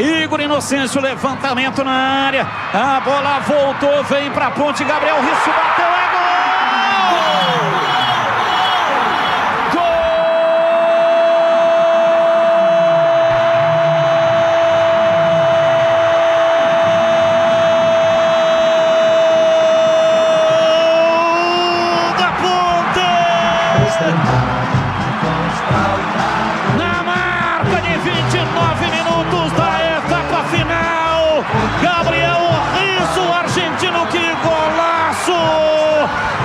Igor Inocêncio, levantamento na área. A bola voltou, vem para a ponte. Gabriel Risso bateu, é gol! Na marca de 29 minutos da etapa final, Gabriel Risso, o argentino, que golaço!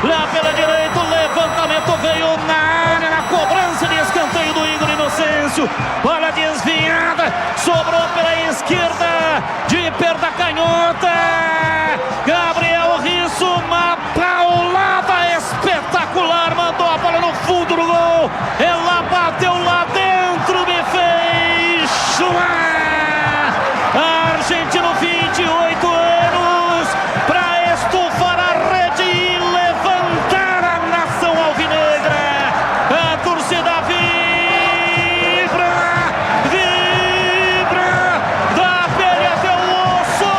Lá pela direita, o levantamento veio na área, na cobrança de escanteio do Igor Inocêncio. Bola desviada, sobrou pela esquerda, de perda canhota. Gabriel Risso, uma paulada espetacular, mandou a bola no fundo do gol. Ela bateu lá dentro, me fez chuar. Argentino, 28 anos, para estufar a rede e levantar a nação alvinegra. A torcida vibra, vibra, da pele até o osso.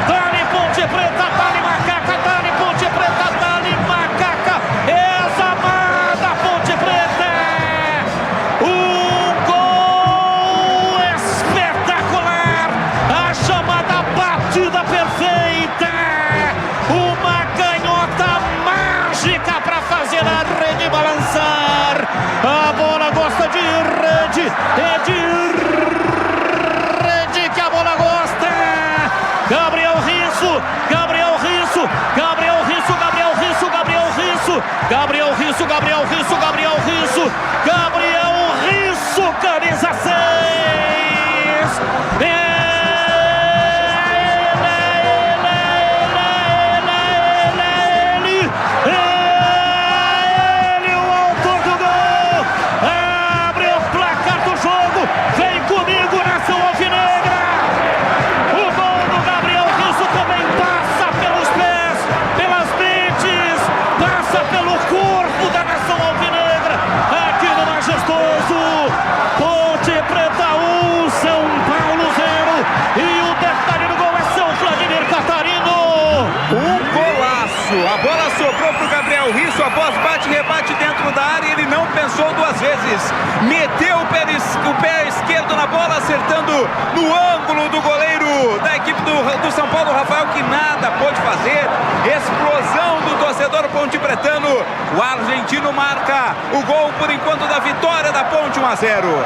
Dá-lhe Ponte Preta, dá-lhe Macaca, dá-lhe Ponte Preta, dá-lhe Macaca. Essa amada Ponte Preta. Um gol espetacular, a chamada batida perfeita, uma canhota mágica para fazer a rede balançar. A bola gosta de rede, é de rede que a bola gosta. Gabriel Risso, Gabriel Risso, Gabriel Risso, Gabriel Risso, Gabriel Risso, Gabriel Risso, Gabriel Risso, Gabriel Risso, Gabriel Risso, camisa 6. Ele, o autor do gol, abre o placar do jogo. Vem comigo, nação alvinegra. O gol do Gabriel Risso também passa pelos pés, pelas mentes, passa pelo corpo da nação alvinegra. Aqui no Majestoso, Ponte Preta 1, São Paulo 0. E o detalhe do gol é São Vladimir Catarino. Um golaço! A bola sobrou para o Gabriel Risso, após bate-rebate dentro da área, ele não pensou duas vezes. Meteu o pé esquerdo na bola, acertando no ângulo do goleiro da equipe do São Paulo, Rafael, que nada pôde fazer. Explosão do torcedor ponte-pretano. O argentino marca o gol, por enquanto, da vitória da Ponte, 1-0.